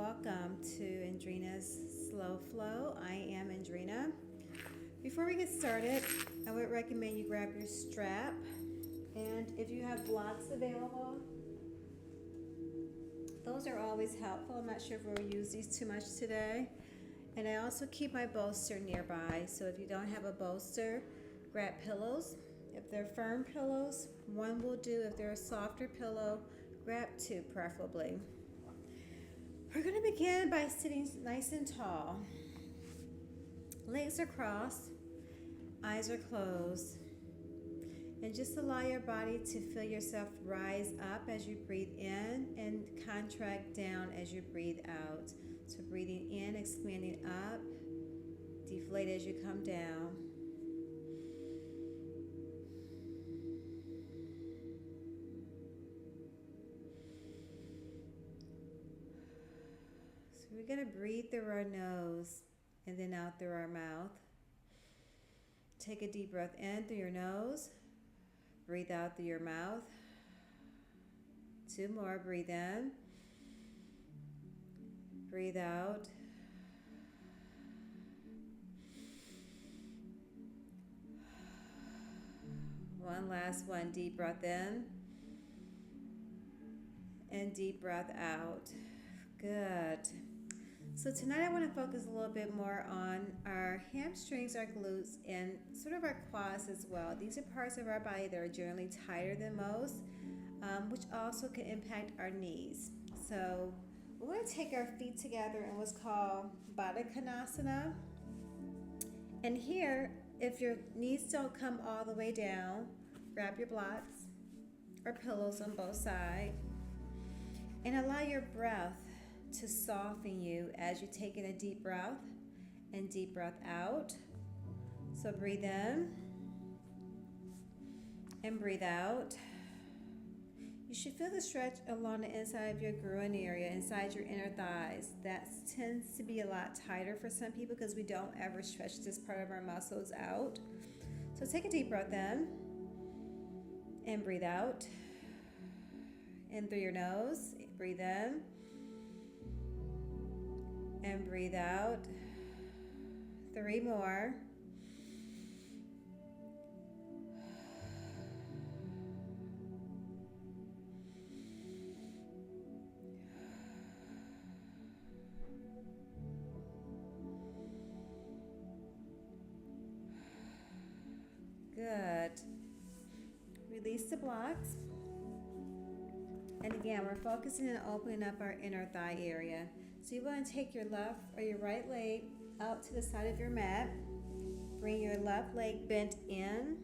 welcome to Andrina's Slow Flow. I am Andrina. Before we get started, I would recommend you grab your strap, and if you have blocks available, those are always helpful. I'm not sure if we'll use these too much today. And I also keep my bolster nearby, so if you don't have a bolster, grab pillows. If they're firm pillows, one will do. If they're a softer pillow, grab two preferably. We're going to begin by sitting nice and tall. Legs are crossed, eyes are closed, and just allow your body to feel yourself rise up as you breathe in and contract down as you breathe out. So breathing in, expanding up, deflate as you come down. So we're going to breathe through our nose and then out through our mouth. Take a deep breath in through your nose. Breathe out through your mouth. Two more. Breathe in. Breathe out. One last one. Deep breath in. And deep breath out. Good. So tonight I want to focus a little bit more on our hamstrings, our glutes, and sort of our quads as well. These are parts of our body that are generally tighter than most, which also can impact our knees. So we're going to take our feet together in what's called Baddha Konasana. And here, if your knees don't come all the way down, grab your blocks or pillows on both sides and allow your breath to soften you as you take in a deep breath and deep breath out. So breathe in and breathe out. You should feel the stretch along the inside of your groin area, inside your inner thighs. That tends to be a lot tighter for some people because we don't ever stretch this part of our muscles out. So take a deep breath in and breathe out. In through your nose, breathe in and breathe out. Three more. Good. Release the blocks. And again, we're focusing on opening up our inner thigh area. So you want to take your left or your right leg out to the side of your mat. Bring your left leg bent in.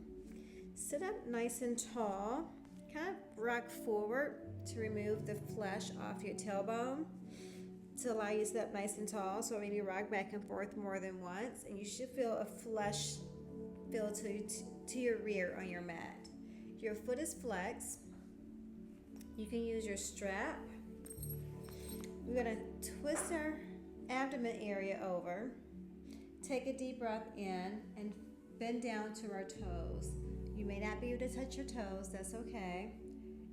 Sit up nice and tall. Kind of rock forward to remove the flesh off your tailbone to allow you to sit up nice and tall. So maybe rock back and forth more than once. And you should feel a flesh feel to your rear on your mat. Your foot is flexed. You can use your strap. We're going to twist our abdomen area over. Take a deep breath in and bend down to our toes. You may not be able to touch your toes, that's okay.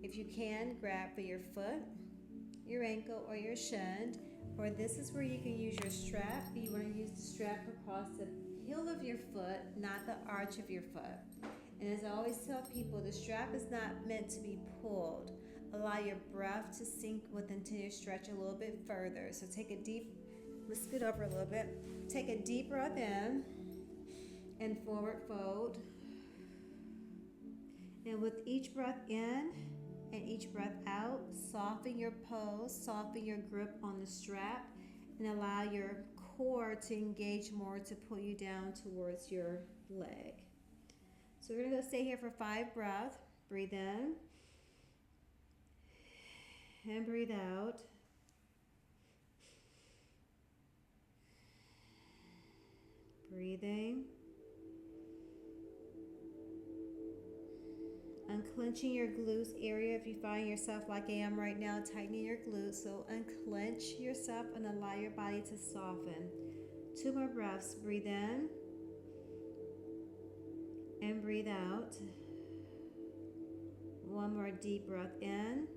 If you can, grab for your foot, your ankle, or your shin. Or this is where you can use your strap. You want to use the strap across the heel of your foot, not the arch of your foot. And as I always tell people, the strap is not meant to be pulled. Allow your breath to sink within until you stretch a little bit further. So take a deep, let's scoot over a little bit. Take a deep breath in and forward fold. And with each breath in and each breath out, soften your pose, soften your grip on the strap, and allow your core to engage more to pull you down towards your leg. So we're going to go stay here for 5 breaths. Breathe in. And breathe out. Breathing. Unclenching your glutes area if you find yourself like I am right now, tightening your glutes. So unclench yourself and allow your body to soften. 2 more breaths. Breathe in. And breathe out. 1 more deep breath in.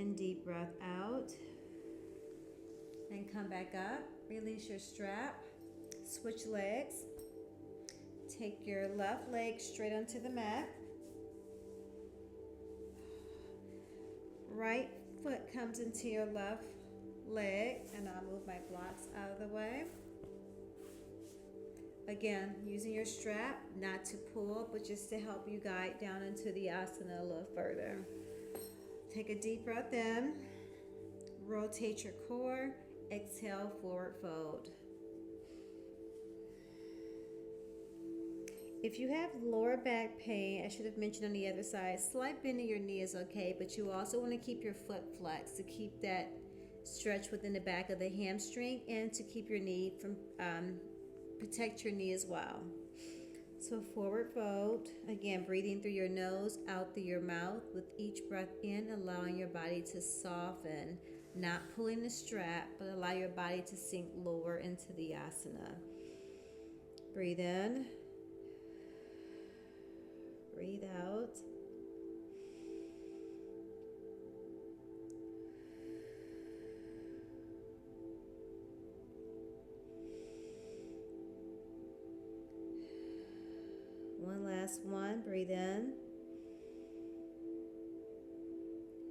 And deep breath out. And come back up. Release your strap. Switch legs. Take your left leg straight onto the mat. Right foot comes into your left leg, and I'll move my blocks out of the way. Again, using your strap, not to pull, but just to help you guide down into the asana a little further. Take a deep breath in, rotate your core, exhale, forward fold. If you have lower back pain, I should have mentioned on the other side, slight bend in your knee is okay, but you also want to keep your foot flexed to keep that stretch within the back of the hamstring and to keep your knee from, protect your knee as well. So forward fold, again, breathing through your nose, out through your mouth. With each breath in, allowing your body to soften, not pulling the strap, but allow your body to sink lower into the asana. Breathe in. Breathe out. One last one. Breathe in.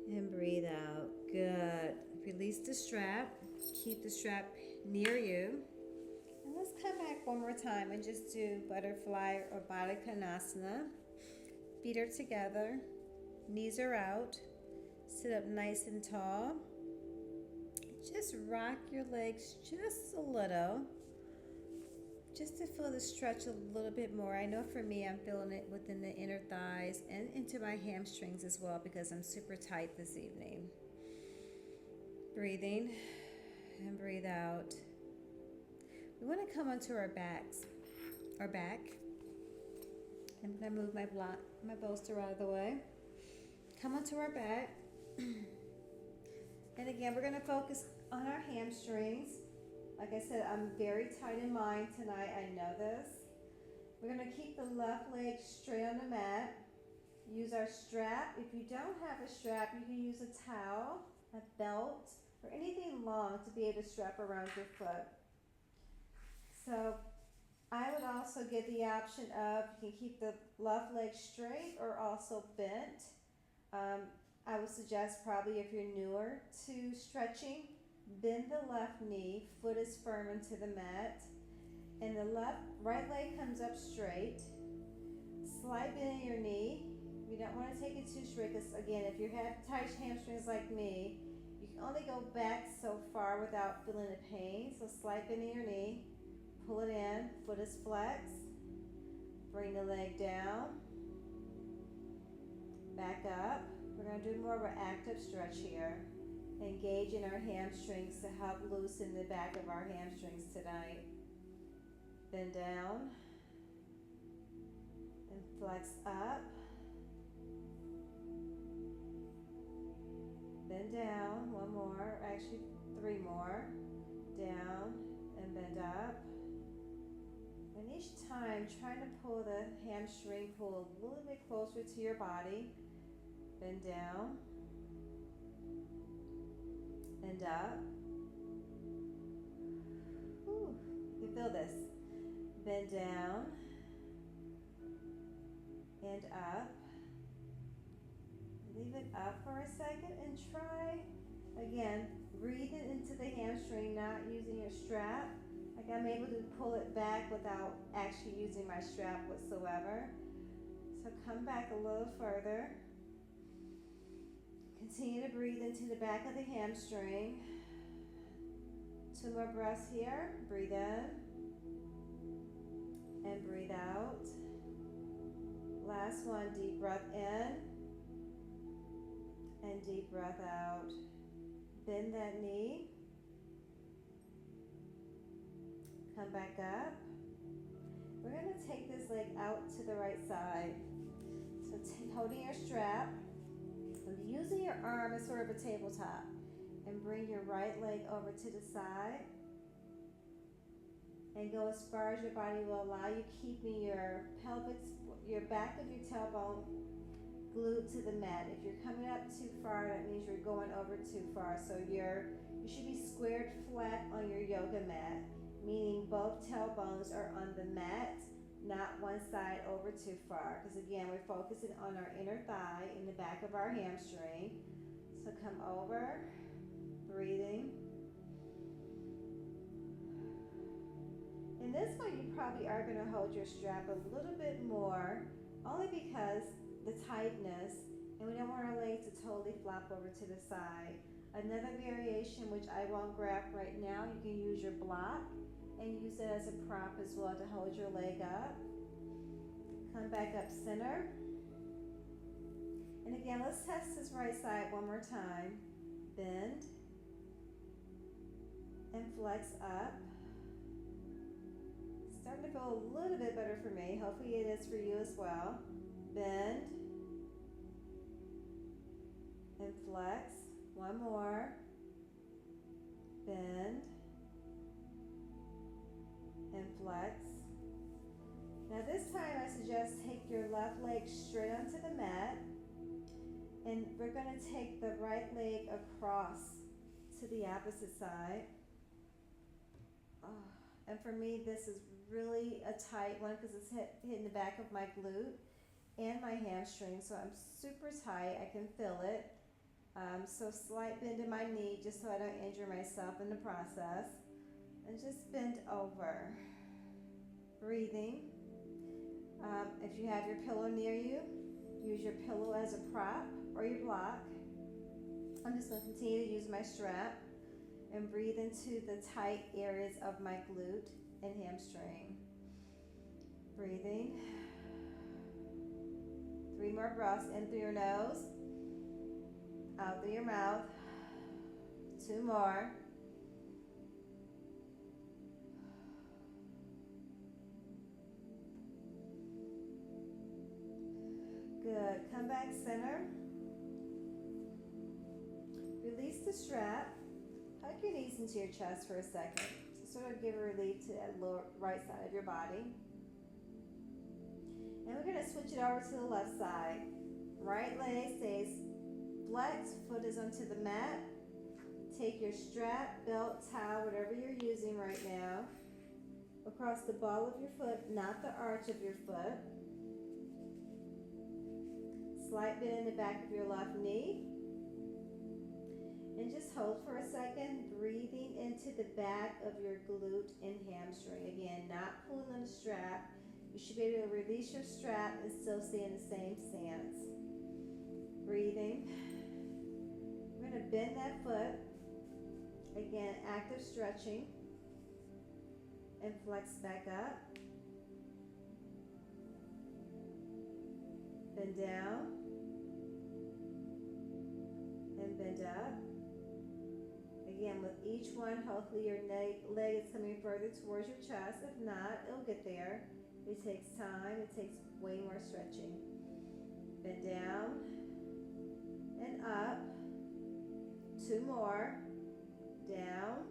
And breathe out. Good. Release the strap. Keep the strap near you. And let's come back one more time and just do butterfly or Baddha Konasana. Feet are together. Knees are out. Sit up nice and tall. Just rock your legs just a little, just to feel the stretch a little bit more. I know for me, I'm feeling it within the inner thighs and into my hamstrings as well because I'm super tight this evening. Breathing and breathe out. We want to come onto our back. I'm going to move my bolster out of the way. Come onto our back. And again, we're going to focus on our hamstrings. Like I said, I'm very tight in mind tonight. I know this. We're going to keep the left leg straight on the mat. Use our strap. If you don't have a strap, you can use a towel, a belt, or anything long to be able to strap around your foot. So I would also give the option of you can keep the left leg straight or also bent. I would suggest probably if you're newer to stretching, bend the left knee, foot is firm into the mat, and the right leg comes up straight. Slight bend in your knee. You don't want to take it too straight because again, if you have tight hamstrings like me, you can only go back so far without feeling the pain. So slight bend in your knee, pull it in, foot is flexed, bring the leg down, back up. We're going to do more of an active stretch here. Engage in our hamstrings to help loosen the back of our hamstrings tonight. Bend down and flex up. Bend down, one more, actually 3 more. Down and bend up. And each time, trying to pull the hamstring, pull a little bit closer to your body. Bend down and up. Whew, you feel this. Bend down and up. Leave it up for a second and try, again, breathing into the hamstring, not using your strap. Like I'm able to pull it back without actually using my strap whatsoever. So come back a little further. Continue to breathe into the back of the hamstring. 2 more breaths here. Breathe in and breathe out. Last one, deep breath in and deep breath out. Bend that knee. Come back up. We're going to take this leg out to the right side. So holding your strap, using your arm as sort of a tabletop, and bring your right leg over to the side and go as far as your body will allow you, keeping your pelvic, your back of your tailbone glute to the mat. If you're coming up too far, that means you're going over too far. So you should be squared flat on your yoga mat, meaning both tailbones are on the mat, not one side over too far. Because again, we're focusing on our inner thigh in the back of our hamstring. So come over, breathing. In this one, you probably are going to hold your strap a little bit more, only because the tightness, and we don't want our legs to totally flop over to the side. Another variation, which I won't grab right now, you can use your block and use it as a prop as well to hold your leg up. Come back up center. And again, let's test this right side one more time. Bend and flex up. Starting to feel a little bit better for me. Hopefully it is for you as well. Bend and flex. One more. Bend and flex. Now this time I suggest take your left leg straight onto the mat, and we're going to take the right leg across to the opposite side. And for me, this is really a tight one because it's hitting the back of my glute and my hamstring, so I'm super tight. I can feel it. So slight bend in my knee just so I don't injure myself in the process. And just bend over. Breathing. If you have your pillow near you, use your pillow as a prop or your block. I'm just going to continue to use my strap and breathe into the tight areas of my glute and hamstring. Breathing. 3 more breaths, in through your nose, out through your mouth. 2 more. Good. Come back center. Release the strap. Hug your knees into your chest for a second to sort of give a relief to that lower right side of your body. And we're going to switch it over to the left side. Right leg stays flexed, foot is onto the mat. Take your strap, belt, towel, whatever you're using right now, across the ball of your foot, not the arch of your foot. Slight bend in the back of your left knee. And just hold for a second, breathing into the back of your glute and hamstring. Again, not pulling on the strap. You should be able to release your strap and still stay in the same stance. Breathing. We're going to bend that foot. Again, active stretching. And flex back up. Bend down. And bend up. Again, with each one, hopefully your leg is coming further towards your chest. If not, it'll get there. It takes time. It takes way more stretching. Bend down and up. 2 more. Down.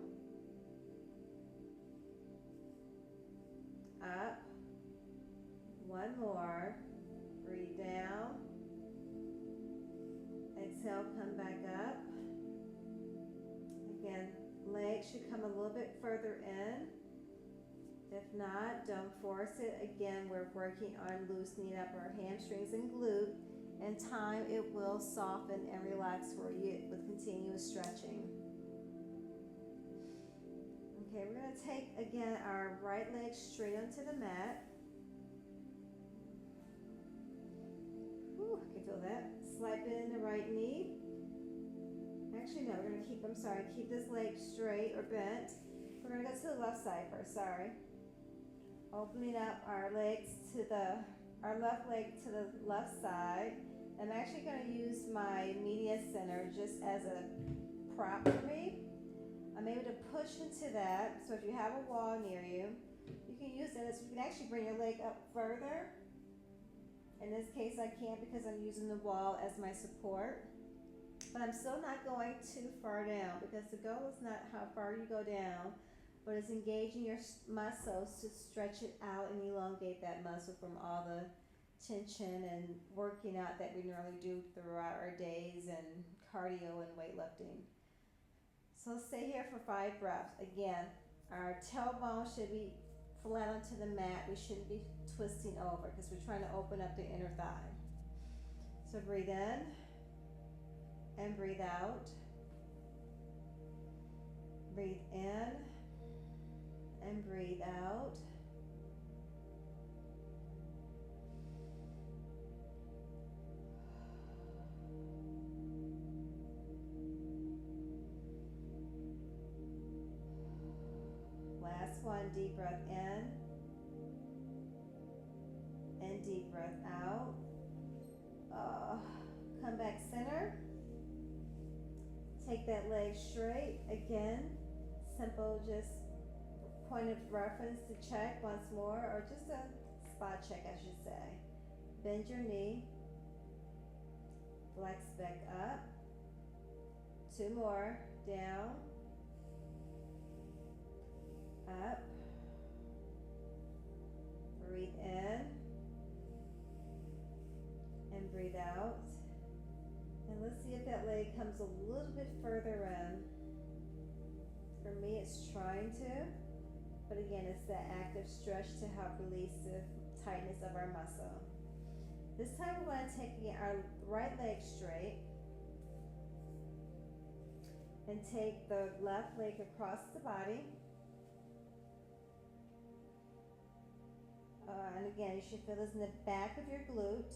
Up. 1 more. Breathe down. Exhale, come back up. Again, legs should come a little bit further in. If not, don't force it. Again, we're working on loosening up our hamstrings and glute. In time, it will soften and relax for you with continuous stretching. Okay, we're going to take, again, our right leg straight onto the mat. Whew, I can feel that. Slight bend in the right knee. Actually, no, we're going to keep this leg straight or bent. We're going to go to the left side first, sorry. Opening up our left leg to the left side. I'm actually going to use my media center just as a prop for me. I'm able to push into that. So if you have a wall near you, you can use it. You can actually bring your leg up further. In this case, I can't because I'm using the wall as my support. But I'm still not going too far down because the goal is not how far you go down, but it's engaging your muscles to stretch it out and elongate that muscle from all the tension and working out that we normally do throughout our days and cardio and weightlifting. So stay here for 5 breaths. Again, our tailbone should be flat onto the mat. We shouldn't be twisting over because we're trying to open up the inner thigh. So breathe in and breathe out. Breathe in and breathe out. Last one, deep breath in and deep breath out. Come back center. Take that leg straight. Again, simple, just point of reference to check once more, or just a spot check, I should say. Bend your knee. Flex back up. 2 more. Down. Up. Breathe in and breathe out. And let's see if that leg comes a little bit further in. For me, it's trying to, but again, it's that active stretch to help release the tightness of our muscle. This time we're going to take our right leg straight and take the left leg across the body. And again, you should feel this in the back of your glute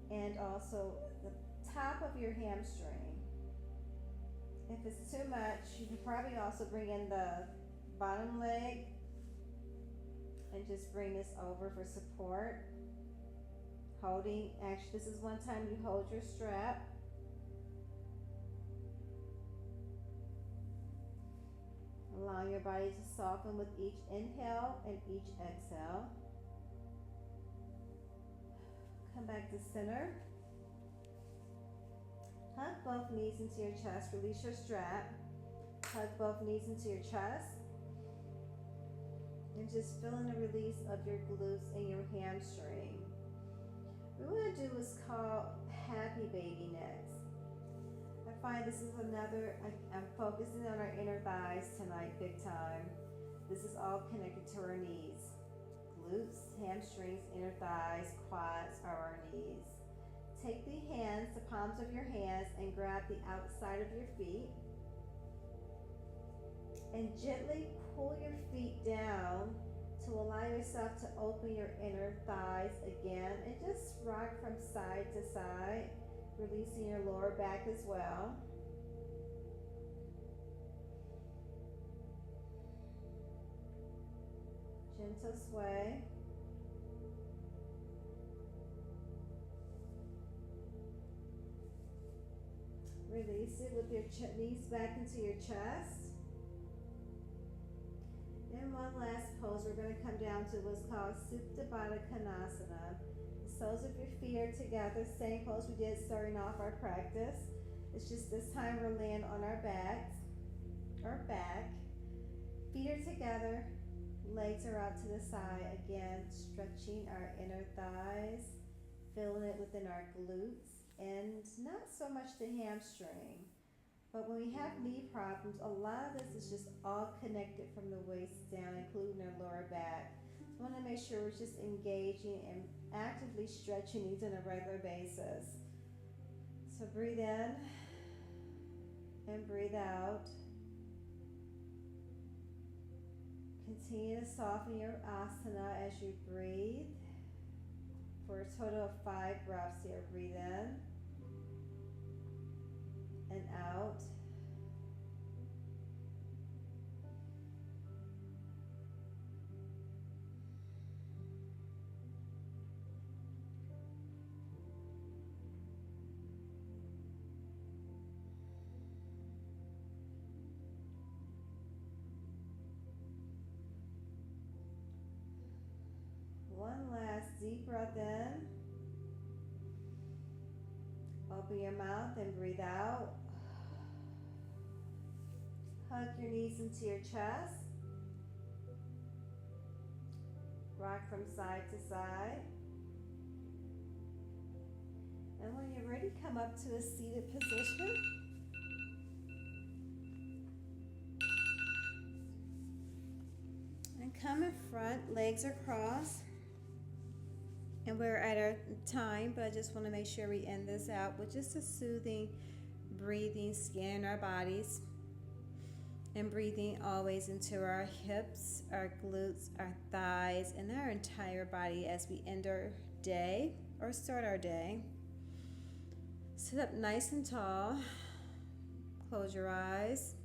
and also the top of your hamstring. If it's too much, you can probably also bring in the bottom leg and just bring this over for support. Holding, actually this is one time you hold your strap. Allow your body to soften with each inhale and each exhale. Come back to center. Hug both knees into your chest. Release your strap. Hug both knees into your chest. And just feel in the release of your glutes and your hamstring. What we want to do is call happy baby next. I find this is another, I'm focusing on our inner thighs tonight big time. This is all connected to our knees. Glutes, hamstrings, inner thighs, quads are our knees. Take the hands, the palms of your hands, and grab the outside of your feet. And gently pull your feet down to allow yourself to open your inner thighs again. And just rock from side to side, releasing your lower back as well. Gentle sway. Release it with your knees back into your chest. And one last pose, we're going to come down to what's called Supta Baddha Konasana. The soles of your feet are together, same pose we did starting off our practice. It's just this time we're laying on our backs, or back. Feet are together, legs are out to the side. Again, stretching our inner thighs, feeling it within our glutes, and not so much the hamstring. But when we have knee problems, a lot of this is just all connected from the waist down, including our lower back. So we want to make sure we're just engaging and actively stretching these on a regular basis. So breathe in and breathe out. Continue to soften your asana as you breathe. For a total of 5 breaths here. Breathe in and out. One last deep breath in. Open your mouth and breathe out. Hug your knees into your chest. Rock from side to side. And when you're ready, come up to a seated position. And come in front, legs are crossed. And we're at our time, but I just want to make sure we end this out with just a soothing breathing, scanning our bodies. And breathing always into our hips, our glutes, our thighs, and our entire body as we end our day or start our day. Sit up nice and tall. Close your eyes.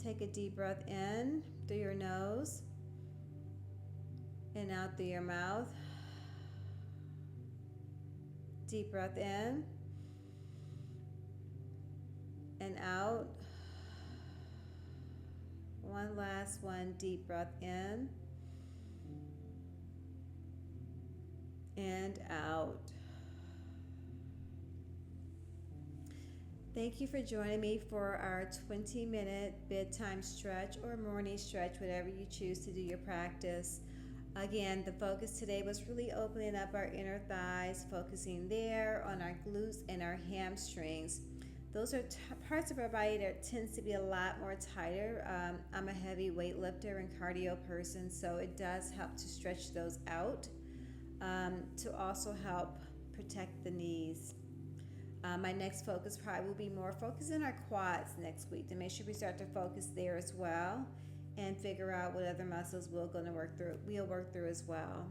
Take a deep breath in through your nose and out through your mouth. Deep breath in and out. One last one, deep breath in and out. Thank you for joining me for our 20-minute bedtime stretch or morning stretch, whatever you choose to do your practice. Again, the focus today was really opening up our inner thighs, focusing there on our glutes and our hamstrings. Those are parts of our body that tends to be a lot more tighter. I'm a heavy weightlifter and cardio person, so it does help to stretch those out to also help protect the knees. My next focus probably will be more focused on our quads next week to make sure we start to focus there as well and figure out what other muscles we'll work through as well.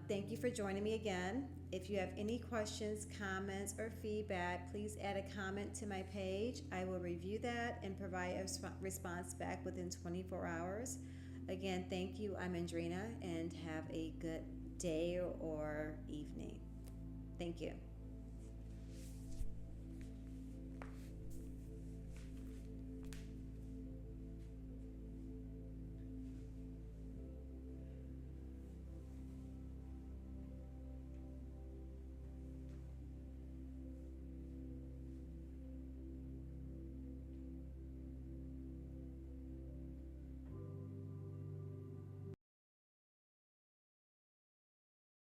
Thank you for joining me again. If you have any questions, comments, or feedback, please add a comment to my page. I will review that and provide a response back within 24 hours. Again, thank you. I'm Andrina, and have a good day or evening. Thank you.